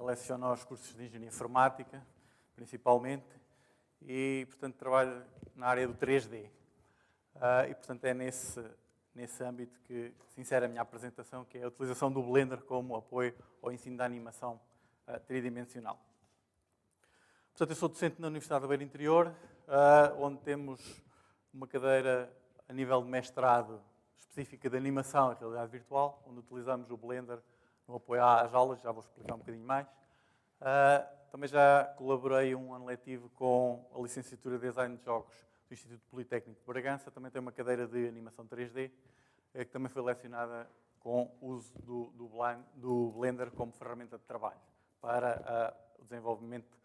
leciono os cursos de Engenharia Informática, principalmente, e, portanto, trabalho na área do 3D. E, portanto, é nesse âmbito que se insere a minha apresentação, que é a utilização do Blender como apoio ao ensino da animação tridimensional. Portanto, eu sou docente na Universidade da Beira Interior, onde temos uma cadeira a nível de mestrado específica de animação e realidade virtual, onde utilizamos o Blender no apoio às aulas, já vou explicar um bocadinho mais. Também já colaborei um ano letivo com a licenciatura de Design de Jogos do Instituto Politécnico de Bragança, também tem uma cadeira de animação 3D, que também foi lecionada com o uso do Blender como ferramenta de trabalho para o desenvolvimento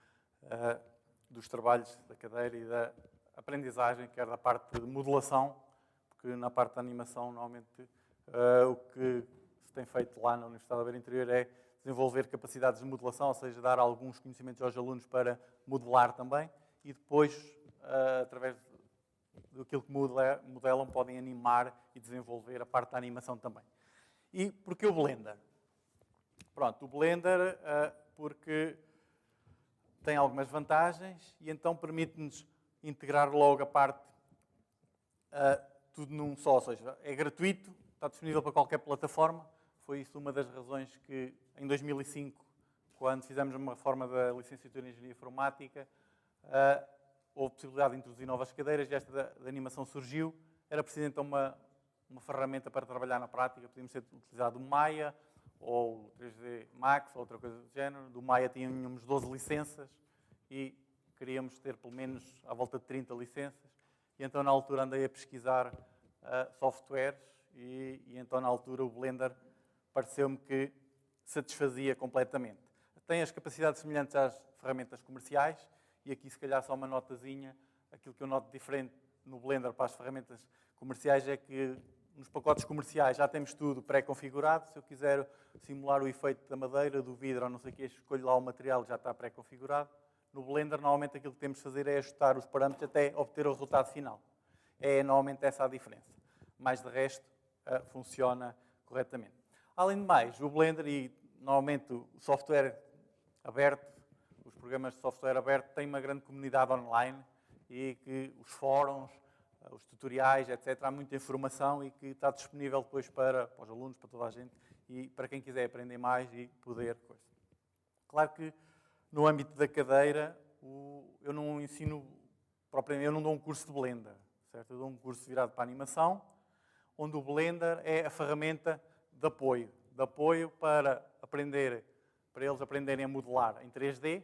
dos trabalhos da cadeira e da aprendizagem, quer da parte de modelação, porque na parte da animação, normalmente, o que se tem feito lá na Universidade da Beira Interior é desenvolver capacidades de modelação, ou seja, dar alguns conhecimentos aos alunos para modelar também, e depois, através daquilo que modelam, podem animar e desenvolver a parte da animação também. E porquê o Blender? Pronto, o Blender, porque tem algumas vantagens e então permite-nos integrar logo a parte tudo num só, ou seja, é gratuito, está disponível para qualquer plataforma. Foi isso uma das razões que, em 2005, quando fizemos uma reforma da licenciatura em Engenharia Informática, houve possibilidade de introduzir novas cadeiras e esta da animação surgiu. Era preciso então uma ferramenta para trabalhar na prática. Podíamos ter utilizado o Maya ou o 3D Max ou outra coisa do género. Do Maya tínhamos 12 licenças e queríamos ter pelo menos à volta de 30 licenças. E então na altura andei a pesquisar softwares e então na altura o Blender pareceu-me que satisfazia completamente. Tem as capacidades semelhantes às ferramentas comerciais e aqui se calhar só uma notazinha. Aquilo que eu noto diferente no Blender para as ferramentas comerciais é que nos pacotes comerciais já temos tudo pré-configurado. Se eu quiser simular o efeito da madeira, do vidro ou não sei o que, escolho lá o material que já está pré-configurado. No Blender, normalmente aquilo que temos de fazer é ajustar os parâmetros até obter o resultado final. É normalmente essa a diferença. Mas de resto, funciona corretamente. Além de mais, o Blender e normalmente o software aberto, os programas de software aberto, têm uma grande comunidade online e que os fóruns, os tutoriais, etc., há muita informação e que está disponível depois para os alunos, para toda a gente e para quem quiser aprender mais e poder. Claro que no âmbito da cadeira, eu não ensino propriamente, eu não dou um curso de Blender, certo? Eu dou um curso virado para a animação, onde o Blender é a ferramenta de apoio para eles aprenderem a modelar em 3D,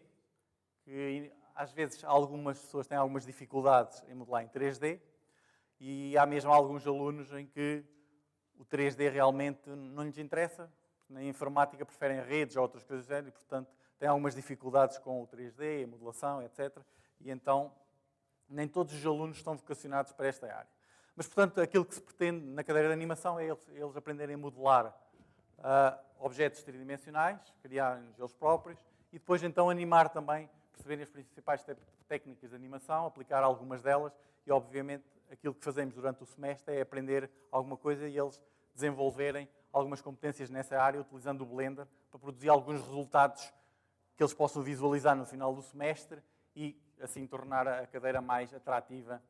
que às vezes algumas pessoas têm algumas dificuldades em modelar em 3D, e há mesmo alguns alunos em que o 3D realmente não lhes interessa, na informática preferem redes ou outras coisas do género, e portanto têm algumas dificuldades com o 3D, a modelação, etc. E então nem todos os alunos estão vocacionados para esta área. Mas, portanto, aquilo que se pretende na cadeira de animação é eles aprenderem a modelar objetos tridimensionais, criarem eles próprios, e depois então animar também, perceberem as principais técnicas de animação, aplicar algumas delas, e obviamente aquilo que fazemos durante o semestre é aprender alguma coisa e eles desenvolverem algumas competências nessa área, utilizando o Blender, para produzir alguns resultados que eles possam visualizar no final do semestre e assim tornar a cadeira mais atrativa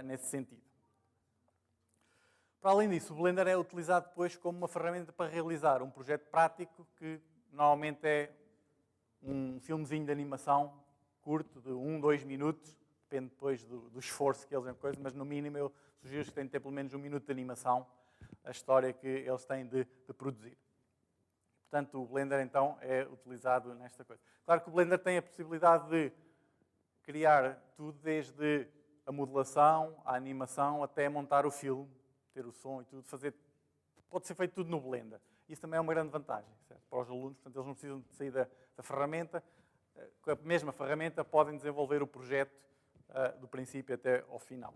nesse sentido. Para além disso, o Blender é utilizado depois como uma ferramenta para realizar um projeto prático que normalmente é um filmezinho de animação curto, de 1, 2 minutos, depende depois do esforço que eles têm, coisa, mas no mínimo eu sugiro que tenham de ter pelo menos 1 minuto de animação, a história que eles têm de produzir. Portanto, o Blender, então, é utilizado nesta coisa. Claro que o Blender tem a possibilidade de criar tudo, desde a modelação, a animação, até montar o filme, ter o som e tudo. Pode ser feito tudo no Blender. Isso também é uma grande vantagem, certo? Para os alunos. Portanto, eles não precisam de sair da ferramenta. Com a mesma ferramenta, podem desenvolver o projeto do princípio até ao final.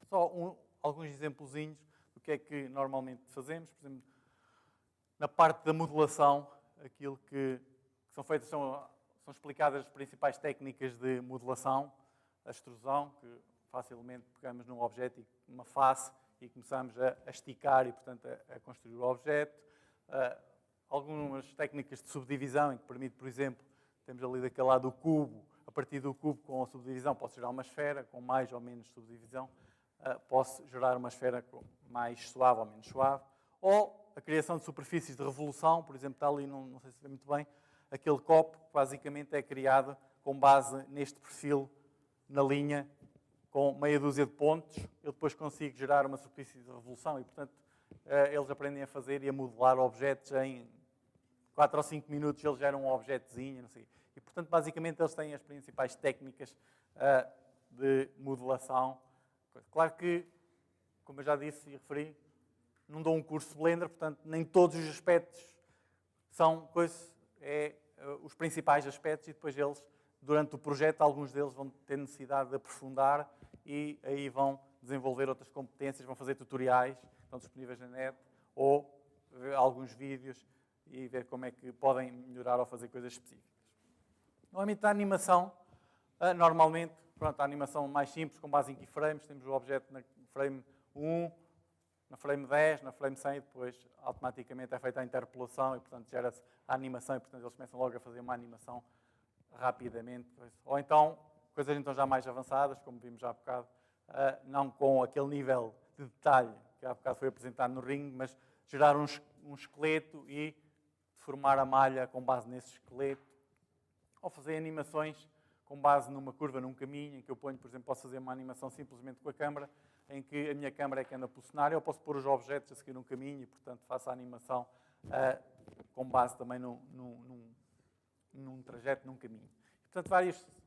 Só alguns exemplozinhos do que é que normalmente fazemos. Por exemplo, na parte da modelação, aquilo que são feitas são explicadas as principais técnicas de modelação, a extrusão, que facilmente pegamos num objeto, uma face, e começamos a esticar e, portanto, a construir o objeto. algumas técnicas de subdivisão, em que permite, por exemplo, temos ali daquele lado o cubo, a partir do cubo com a subdivisão posso gerar uma esfera com mais ou menos subdivisão, posso gerar uma esfera mais suave ou menos suave, ou a criação de superfícies de revolução, por exemplo, está ali, não sei se vê muito bem, aquele copo que basicamente é criado com base neste perfil na linha, com meia dúzia de pontos, eu depois consigo gerar uma superfície de revolução e, portanto, eles aprendem a fazer e a modelar objetos em 4 ou 5 minutos, eles geram um objetozinho, não sei. E, portanto, basicamente, eles têm as principais técnicas de modelação. Claro que, como eu já disse e referi, não dou um curso de Blender, portanto, nem todos os aspectos são os principais aspectos e depois eles, durante o projeto, alguns deles vão ter necessidade de aprofundar e aí vão desenvolver outras competências, vão fazer tutoriais, estão disponíveis na net, ou ver alguns vídeos e ver como é que podem melhorar ou fazer coisas específicas. No âmbito da animação, normalmente, pronto, a animação mais simples, com base em keyframes, temos o objeto na frame 1, na frame 10, na frame 100, e depois automaticamente é feita a interpolação e, portanto, gera-se a animação e, portanto, eles começam logo a fazer uma animação rapidamente. Ou então, coisas então já mais avançadas, como vimos já há bocado, não com aquele nível de detalhe que há bocado foi apresentado no ringue, mas gerar um esqueleto e formar a malha com base nesse esqueleto. Ou fazer animações com base numa curva, num caminho, em que eu ponho, por exemplo, posso fazer uma animação simplesmente com a câmara, em que a minha câmara é que anda pelo cenário, eu posso pôr os objetos a seguir um caminho e, portanto, faço a animação com base também num trajeto, num caminho. Portanto,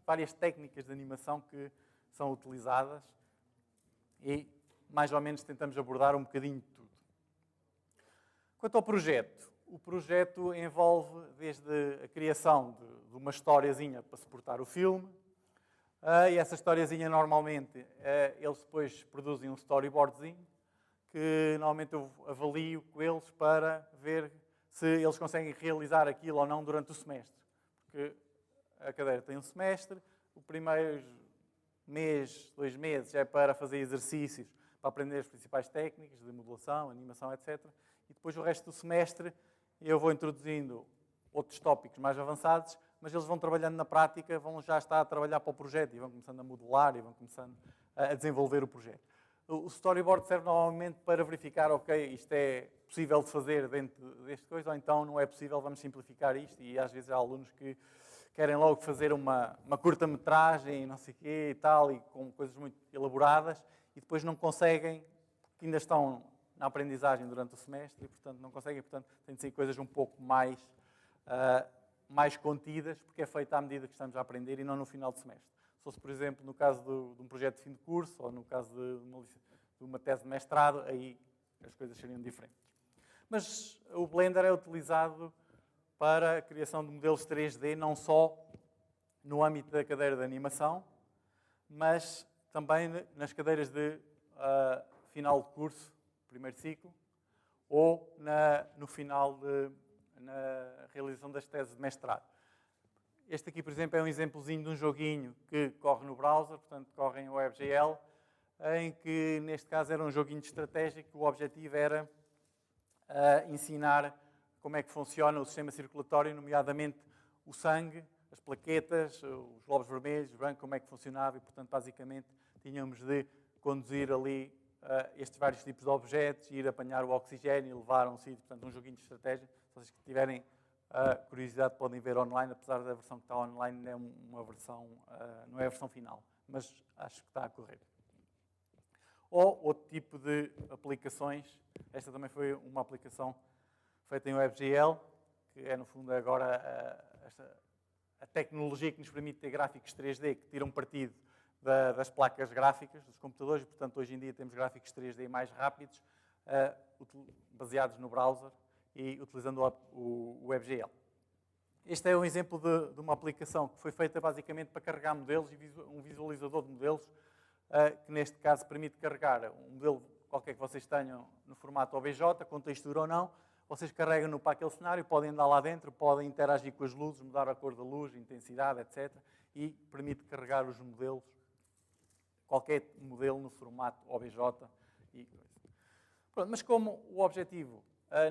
várias técnicas de animação que são utilizadas e, mais ou menos, tentamos abordar um bocadinho de tudo. Quanto ao projeto, o projeto envolve desde a criação de uma historiazinha para suportar o filme, e essa historiazinha normalmente eles depois produzem um storyboardzinho que normalmente eu avalio com eles para ver se eles conseguem realizar aquilo ou não durante o semestre. Porque a cadeira tem um semestre, o primeiro mês, 2 meses é para fazer exercícios, para aprender as principais técnicas de modelação, animação, etc. E depois o resto do semestre eu vou introduzindo outros tópicos mais avançados, mas eles vão trabalhando na prática, vão já estar a trabalhar para o projeto e vão começando a modelar e vão começando a desenvolver o projeto. O storyboard serve normalmente para verificar, ok, isto é possível de fazer dentro deste coisa, ou então não é possível, vamos simplificar isto, e às vezes há alunos que querem logo fazer uma curta-metragem, não sei o quê e tal, e com coisas muito elaboradas, e depois não conseguem, porque ainda estão na aprendizagem durante o semestre, e portanto não conseguem, portanto têm de ser coisas um pouco mais contidas, porque é feito à medida que estamos a aprender e não no final do semestre. Se fosse, por exemplo, no caso de um projeto de fim de curso, ou no caso de uma tese de mestrado, aí as coisas seriam diferentes. Mas o Blender é utilizado para a criação de modelos 3D, não só no âmbito da cadeira de animação, mas também nas cadeiras de final de curso, primeiro ciclo, ou no final na realização das teses de mestrado. Este aqui, por exemplo, é um exemplozinho de um joguinho que corre no browser, portanto, corre em WebGL, em que, neste caso, era um joguinho de estratégia que o objetivo era ensinar como é que funciona o sistema circulatório, nomeadamente o sangue, as plaquetas, os glóbulos vermelhos, os brancos, como é que funcionava e, portanto, basicamente, tínhamos de conduzir ali estes vários tipos de objetos, ir apanhar o oxigênio e levar a um sítio, portanto, um joguinho de estratégia. Se vocês que tiverem curiosidade podem ver online, apesar da versão que está online é uma versão, não é a versão final, mas acho que está a correr. Ou outro tipo de aplicações, esta também foi uma aplicação feita em WebGL, que é no fundo agora a tecnologia que nos permite ter gráficos 3D que tiram partido das placas gráficas dos computadores, e portanto hoje em dia temos gráficos 3D mais rápidos, baseados no browser e utilizando o WebGL. Este é um exemplo de uma aplicação que foi feita basicamente para carregar modelos e um visualizador de modelos, que neste caso permite carregar um modelo qualquer que vocês tenham no formato OBJ, com textura ou não. Vocês carregam-no para aquele cenário, podem andar lá dentro, podem interagir com as luzes, mudar a cor da luz, a intensidade, etc. E permite carregar os modelos, qualquer modelo no formato OBJ. Pronto, mas como o objetivo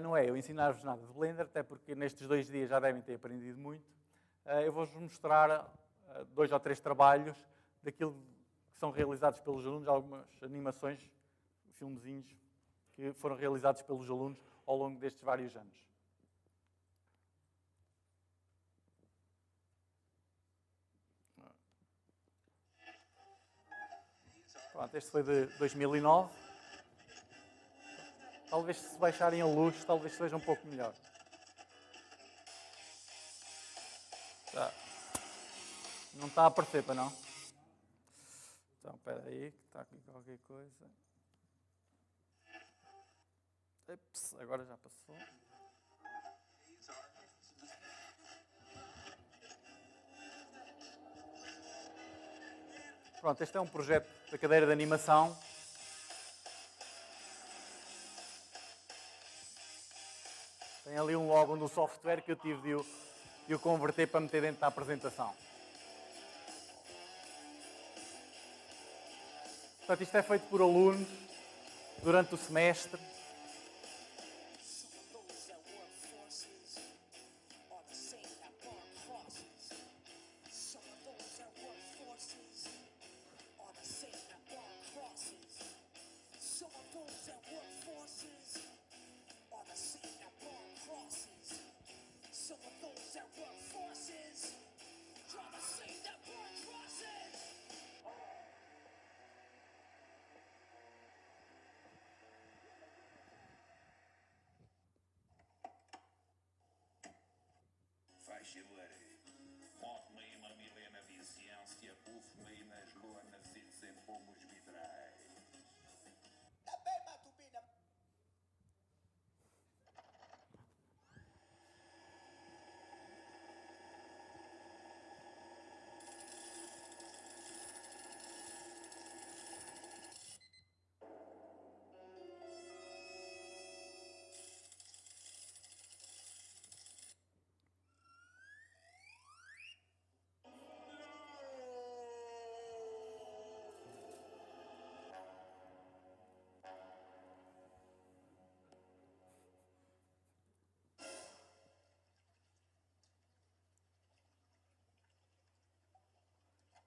não é eu ensinar-vos nada de Blender, até porque nestes 2 dias já devem ter aprendido muito. Eu vou-vos mostrar 2 ou 3 trabalhos daquilo que são realizados pelos alunos, algumas animações, filmezinhos, que foram realizados pelos alunos ao longo destes vários anos. Pronto, este foi de 2009. Talvez se baixarem a luz, talvez seja um pouco melhor. Tá. Não está a aparecer, para não? Então, espera aí, que está aqui qualquer coisa. Ups, agora já passou. Pronto, este é um projeto da cadeira de animação. Tem ali um logo do software que eu tive de o converter para meter dentro da apresentação. Portanto, isto é feito por alunos durante o semestre.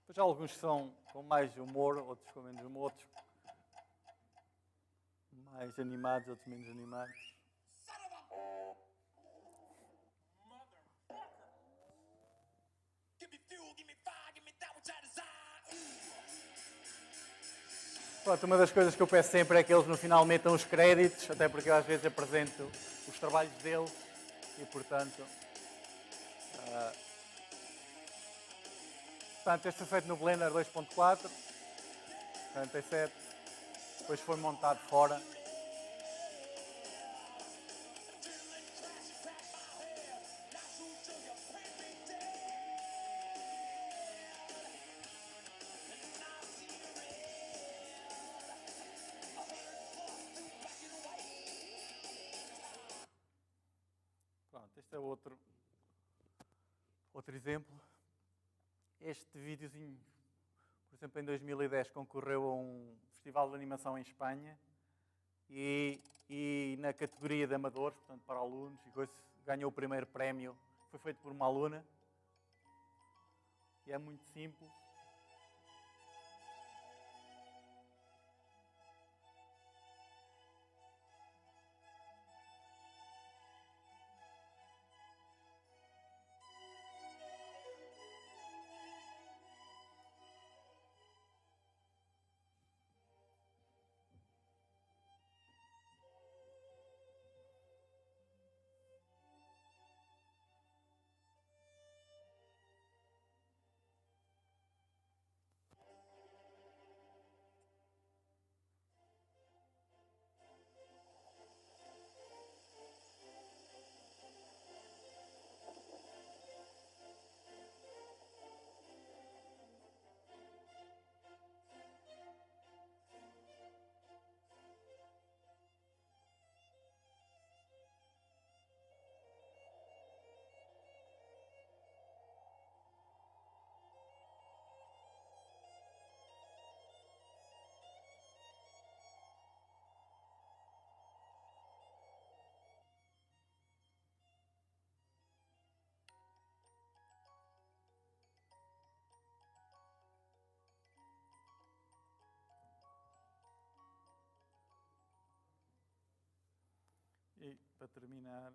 Depois há alguns que são com mais humor, outros com menos humor, outros mais animados, outros menos animados. Pronto, uma das coisas que eu peço sempre é que eles no final metam os créditos, até porque eu às vezes apresento os trabalhos deles e, portanto... Portanto, este foi feito no Blender 2.4, 47, depois foi montado fora. Pronto, este é outro exemplo. Este videozinho, por exemplo, em 2010 concorreu a um festival de animação em Espanha e na categoria de amadores, portanto para alunos e coisas, ganhou o primeiro prémio. Foi feito por uma aluna e é muito simples. E, para terminar,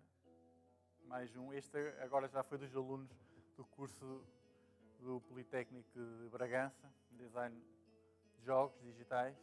mais um. Este agora já foi dos alunos do curso do Politécnico de Bragança, Design de Jogos Digitais.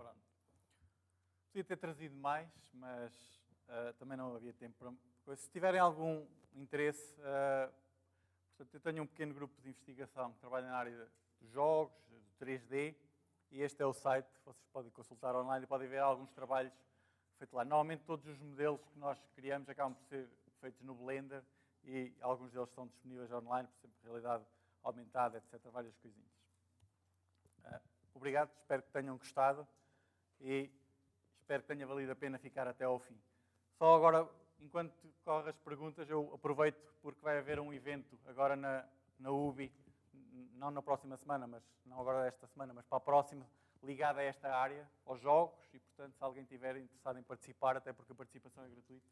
Pronto. Podia ter trazido mais, mas também não havia tempo para... Se tiverem algum interesse, portanto, eu tenho um pequeno grupo de investigação que trabalha na área dos jogos, do 3D, e este é o site, vocês podem consultar online e podem ver alguns trabalhos feitos lá. Normalmente todos os modelos que nós criamos acabam por ser feitos no Blender e alguns deles estão disponíveis online, por exemplo, realidade aumentada, etc. Várias coisinhas. Obrigado, espero que tenham gostado e espero que tenha valido a pena ficar até ao fim. Só agora, enquanto correm as perguntas, eu aproveito porque vai haver um evento agora na UBI, não na próxima semana, mas não agora esta semana, mas para a próxima, ligado a esta área, aos jogos, e portanto, se alguém estiver interessado em participar, até porque a participação é gratuita,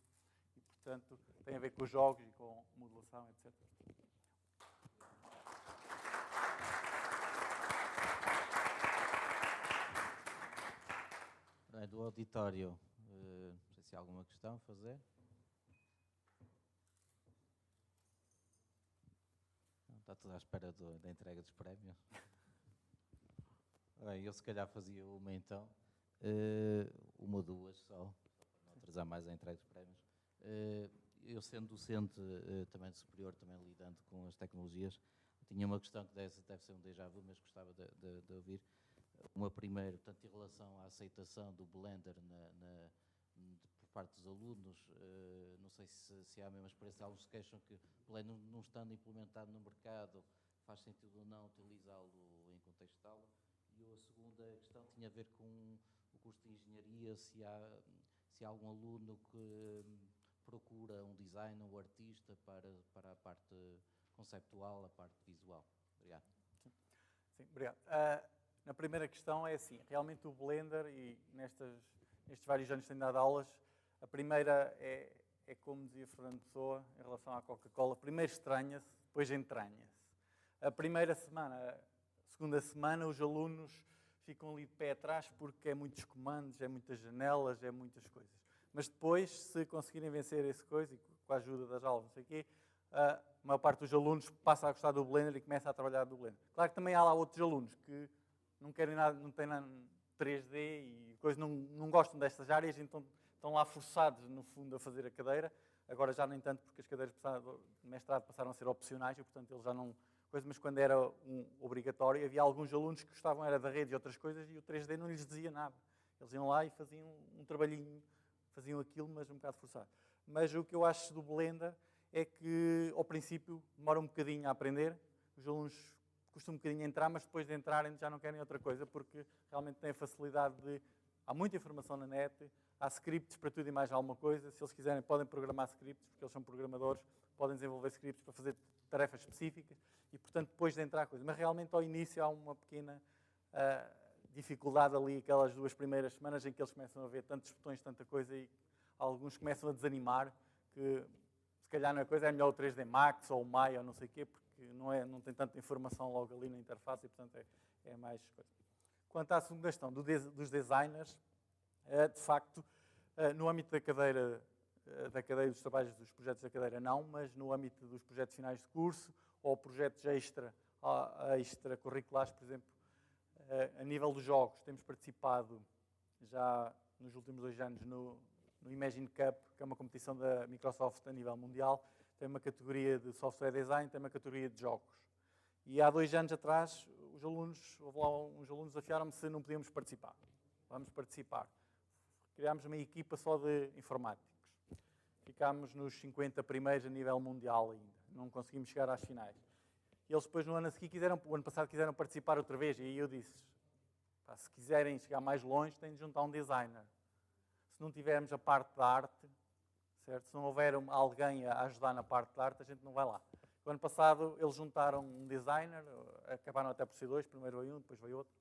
e portanto, tem a ver com os jogos e com modelação, etc. Do auditório, não sei se há alguma questão a fazer. Está tudo à espera da entrega dos prémios. Bem, eu se calhar fazia uma então, uma ou duas só, para não atrasar mais a entrega dos prémios. Eu sendo docente também de superior, também lidando com as tecnologias, tinha uma questão que deve ser um déjà vu, mas gostava de ouvir. Uma primeira, portanto, em relação à aceitação do Blender por parte dos alunos, não sei se há a mesma experiência, alguns se queixam que o Blender não estando implementado no mercado, faz sentido ou não utilizá-lo em contexto de aula. E a segunda questão tinha a ver com o curso de engenharia, se há algum aluno que procura um designer ou artista para a parte conceptual, a parte visual. Obrigado. Sim, obrigado. Na primeira questão é assim, realmente o Blender, e nestes vários anos que tenho dado aulas, a primeira é como dizia Fernando Pessoa, em relação à Coca-Cola, primeiro estranha-se, depois entranha-se. A primeira semana, a segunda semana, os alunos ficam ali de pé atrás porque é muitos comandos, é muitas janelas, é muitas coisas. Mas depois, se conseguirem vencer essa coisa, e com a ajuda das aulas, não sei o quê, a maior parte dos alunos passa a gostar do Blender e começa a trabalhar do Blender. Claro que também há lá outros alunos que não querem nada, não têm nada 3D e coisas, não gostam destas áreas, então estão lá forçados, no fundo, a fazer a cadeira. Agora já nem tanto, porque as cadeiras de mestrado passaram a ser opcionais e, portanto, eles já não... Mas quando era obrigatório, havia alguns alunos que gostavam era da rede e outras coisas e o 3D não lhes dizia nada. Eles iam lá e faziam um trabalhinho, faziam aquilo, mas um bocado forçado. Mas o que eu acho do Blender é que, ao princípio, demora um bocadinho a aprender. Os alunos custam um bocadinho a entrar, mas depois de entrarem já não querem outra coisa, porque realmente têm a facilidade de... Há muita informação na net, há scripts para tudo e mais alguma coisa. Se eles quiserem, podem programar scripts, porque eles são programadores, podem desenvolver scripts para fazer tarefas específicas e, portanto, depois de entrar a coisa. Mas realmente, ao início, há uma pequena dificuldade ali, aquelas 2 primeiras semanas em que eles começam a ver tantos botões, tanta coisa, e alguns começam a desanimar, que se calhar não é coisa, é melhor o 3D Max ou o Maya ou não sei o quê, porque não tem tanta informação logo ali na interface e, portanto, é mais coisa. Quanto à segunda questão dos designers, de facto, no âmbito da cadeira dos trabalhos dos projetos da cadeira não, mas no âmbito dos projetos finais de curso ou projetos extracurriculares, por exemplo, a nível dos jogos, temos participado já nos últimos 2 anos no Imagine Cup, que é uma competição da Microsoft a nível mundial, tem uma categoria de software design, tem uma categoria de jogos. E há 2 anos atrás, houve lá uns alunos desafiaram-me se não podíamos participar. Vamos participar. Criámos uma equipa só de informáticos. Ficámos nos 50 primeiros a nível mundial ainda. Não conseguimos chegar às finais. E eles depois, no ano a seguir, o ano passado, quiseram participar outra vez. E aí eu disse, se quiserem chegar mais longe, têm de juntar um designer. Se não tivermos a parte da arte, certo? Se não houver alguém a ajudar na parte da arte, a gente não vai lá. O ano passado, eles juntaram um designer, acabaram até por ser 2, primeiro veio um, depois veio outro.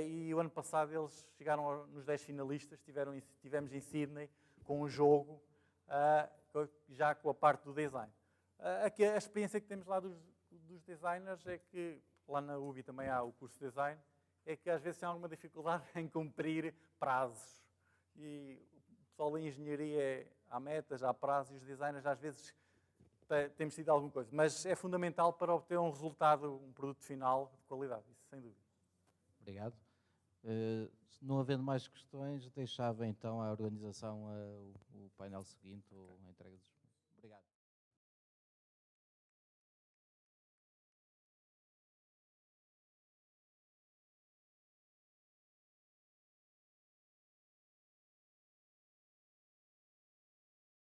E o ano passado eles chegaram nos 10 finalistas, tivemos em Sydney com um jogo, já com a parte do design. A experiência que temos lá dos designers é que, lá na UBI também há o curso de design, é que às vezes tem alguma dificuldade em cumprir prazos. E o pessoal da engenharia há metas, há prazos, e os designers às vezes temos tido alguma coisa. Mas é fundamental para obter um resultado, um produto final de qualidade, isso sem dúvida. Obrigado. Não havendo mais questões, deixava então a organização o painel seguinte ou a entrega dos... Obrigado.